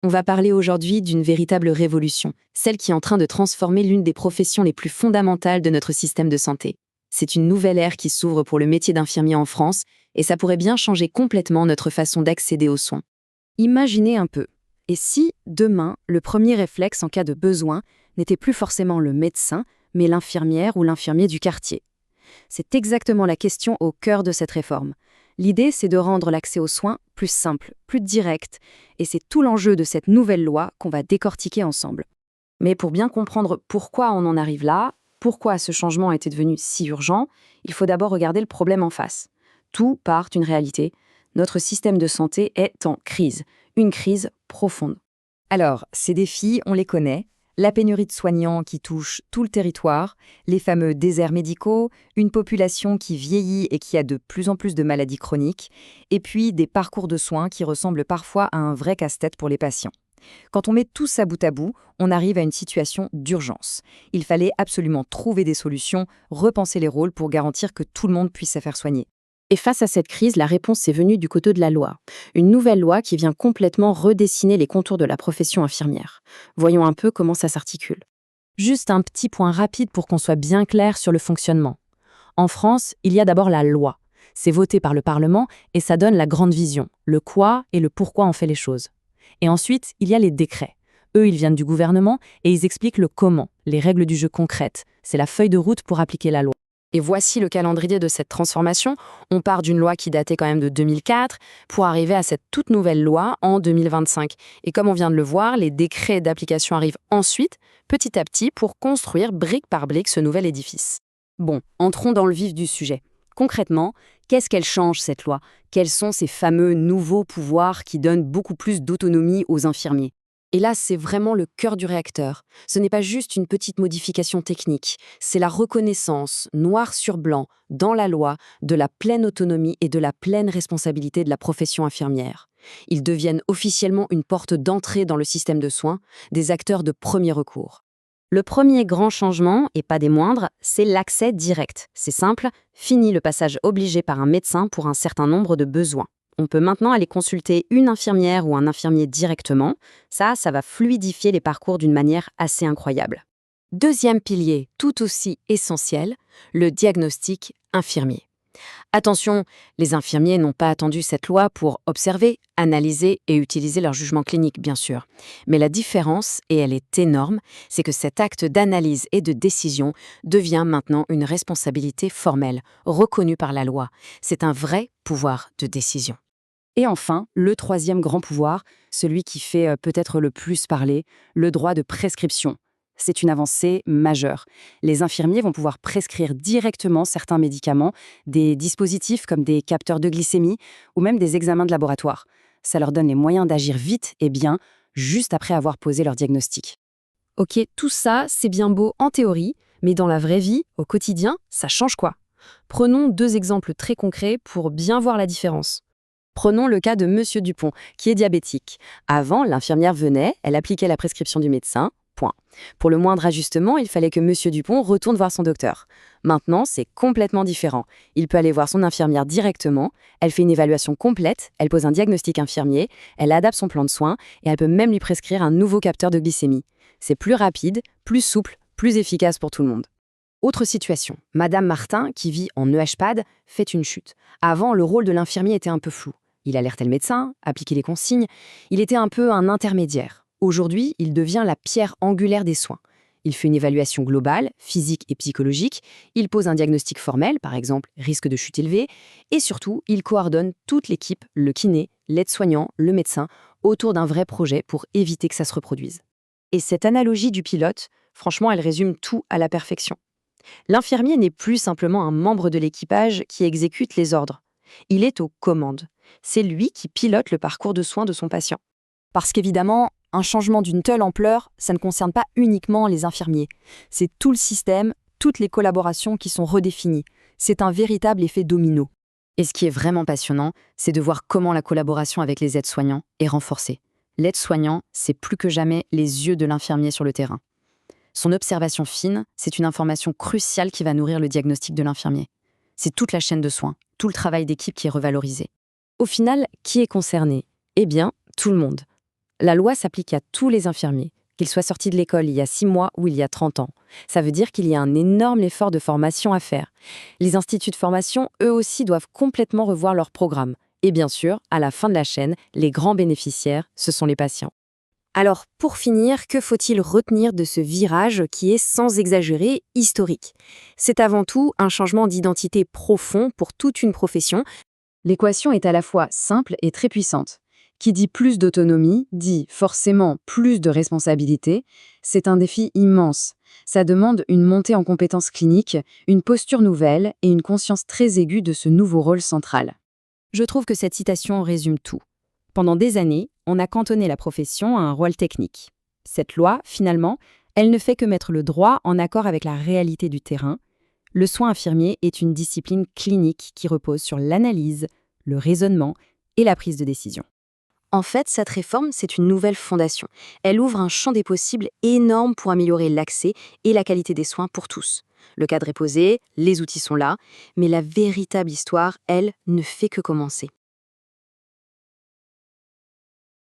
On va parler aujourd'hui d'une véritable révolution, celle qui est en train de transformer l'une des professions les plus fondamentales de notre système de santé. C'est une nouvelle ère qui s'ouvre pour le métier d'infirmier en France, et ça pourrait bien changer complètement notre façon d'accéder aux soins. Imaginez un peu. Et si, demain, le premier réflexe en cas de besoin n'était plus forcément le médecin, mais l'infirmière ou l'infirmier du quartier? C'est exactement la question au cœur de cette réforme. L'idée, c'est de rendre l'accès aux soins plus simple, plus direct, et c'est tout l'enjeu de cette nouvelle loi qu'on va décortiquer ensemble. Mais pour bien comprendre pourquoi on en arrive là, pourquoi ce changement était devenu si urgent, il faut d'abord regarder le problème en face. Tout part d'une réalité. Notre système de santé est en crise, une crise profonde. Alors, ces défis, on les connaît. La pénurie de soignants qui touche tout le territoire, les fameux déserts médicaux, une population qui vieillit et qui a de plus en plus de maladies chroniques, et puis des parcours de soins qui ressemblent parfois à un vrai casse-tête pour les patients. Quand on met tout ça bout à bout, on arrive à une situation d'urgence. Il fallait absolument trouver des solutions, repenser les rôles pour garantir que tout le monde puisse se faire soigner. Et face à cette crise, la réponse est venue du côté de la loi. Une nouvelle loi qui vient complètement redessiner les contours de la profession infirmière. Voyons un peu comment ça s'articule. Juste un petit point rapide pour qu'on soit bien clair sur le fonctionnement. En France, il y a d'abord la loi. C'est voté par le Parlement et ça donne la grande vision, le quoi et le pourquoi on fait les choses. Et ensuite, il y a les décrets. Eux, ils viennent du gouvernement et ils expliquent le comment, les règles du jeu concrètes. C'est la feuille de route pour appliquer la loi. Et voici le calendrier de cette transformation. On part d'une loi qui datait quand même de 2004 pour arriver à cette toute nouvelle loi en 2025. Et comme on vient de le voir, les décrets d'application arrivent ensuite, petit à petit, pour construire brique par brique ce nouvel édifice. Bon, entrons dans le vif du sujet. Concrètement, qu'est-ce qu'elle change cette loi? Quels sont ces fameux nouveaux pouvoirs qui donnent beaucoup plus d'autonomie aux infirmiers? Et là, c'est vraiment le cœur du réacteur. Ce n'est pas juste une petite modification technique, c'est la reconnaissance, noir sur blanc, dans la loi, de la pleine autonomie et de la pleine responsabilité de la profession infirmière. Ils deviennent officiellement une porte d'entrée dans le système de soins, des acteurs de premier recours. Le premier grand changement, et pas des moindres, c'est l'accès direct. C'est simple, fini le passage obligé par un médecin pour un certain nombre de besoins. On peut maintenant aller consulter une infirmière ou un infirmier directement. Ça va fluidifier les parcours d'une manière assez incroyable. Deuxième pilier, tout aussi essentiel, le diagnostic infirmier. Attention, les infirmiers n'ont pas attendu cette loi pour observer, analyser et utiliser leur jugement clinique, bien sûr. Mais la différence, et elle est énorme, c'est que cet acte d'analyse et de décision devient maintenant une responsabilité formelle, reconnue par la loi. C'est un vrai pouvoir de décision. Et enfin, le troisième grand pouvoir, celui qui fait peut-être le plus parler, le droit de prescription. C'est une avancée majeure. Les infirmiers vont pouvoir prescrire directement certains médicaments, des dispositifs comme des capteurs de glycémie ou même des examens de laboratoire. Ça leur donne les moyens d'agir vite et bien, juste après avoir posé leur diagnostic. Ok, tout ça, c'est bien beau en théorie, mais dans la vraie vie, au quotidien, ça change quoi? Prenons deux exemples très concrets pour bien voir la différence. Prenons le cas de Monsieur Dupont, qui est diabétique. Avant, l'infirmière venait, elle appliquait la prescription du médecin, point. Pour le moindre ajustement, il fallait que Monsieur Dupont retourne voir son docteur. Maintenant, c'est complètement différent. Il peut aller voir son infirmière directement, elle fait une évaluation complète, elle pose un diagnostic infirmier, elle adapte son plan de soins et elle peut même lui prescrire un nouveau capteur de glycémie. C'est plus rapide, plus souple, plus efficace pour tout le monde. Autre situation, Madame Martin, qui vit en EHPAD, fait une chute. Avant, le rôle de l'infirmier était un peu flou. Il alertait le médecin, appliquait les consignes, il était un peu un intermédiaire. Aujourd'hui, il devient la pierre angulaire des soins. Il fait une évaluation globale, physique et psychologique, il pose un diagnostic formel, par exemple risque de chute élevé, et surtout, il coordonne toute l'équipe, le kiné, l'aide-soignant, le médecin, autour d'un vrai projet pour éviter que ça se reproduise. Et cette analogie du pilote, franchement, elle résume tout à la perfection. L'infirmier n'est plus simplement un membre de l'équipage qui exécute les ordres. Il est aux commandes. C'est lui qui pilote le parcours de soins de son patient. Parce qu'évidemment, un changement d'une telle ampleur, ça ne concerne pas uniquement les infirmiers. C'est tout le système, toutes les collaborations qui sont redéfinies. C'est un véritable effet domino. Et ce qui est vraiment passionnant, c'est de voir comment la collaboration avec les aides-soignants est renforcée. L'aide-soignant, c'est plus que jamais les yeux de l'infirmier sur le terrain. Son observation fine, c'est une information cruciale qui va nourrir le diagnostic de l'infirmier. C'est toute la chaîne de soins, tout le travail d'équipe qui est revalorisé. Au final, qui est concerné? Eh bien, tout le monde. La loi s'applique à tous les infirmiers, qu'ils soient sortis de l'école il y a 6 mois ou il y a 30 ans. Ça veut dire qu'il y a un énorme effort de formation à faire. Les instituts de formation, eux aussi, doivent complètement revoir leur programme. Et bien sûr, à la fin de la chaîne, les grands bénéficiaires, ce sont les patients. Alors, pour finir, que faut-il retenir de ce virage qui est, sans exagérer, historique? C'est avant tout un changement d'identité profond pour toute une profession. L'équation est à la fois simple et très puissante. Qui dit plus d'autonomie, dit forcément plus de responsabilité. C'est un défi immense. Ça demande une montée en compétences cliniques, une posture nouvelle et une conscience très aiguë de ce nouveau rôle central. Je trouve que cette citation résume tout. Pendant des années, on a cantonné la profession à un rôle technique. Cette loi, finalement, elle ne fait que mettre le droit en accord avec la réalité du terrain. Le soin infirmier est une discipline clinique qui repose sur l'analyse, le raisonnement et la prise de décision. En fait, cette réforme, c'est une nouvelle fondation. Elle ouvre un champ des possibles énorme pour améliorer l'accès et la qualité des soins pour tous. Le cadre est posé, les outils sont là, mais la véritable histoire, elle, ne fait que commencer.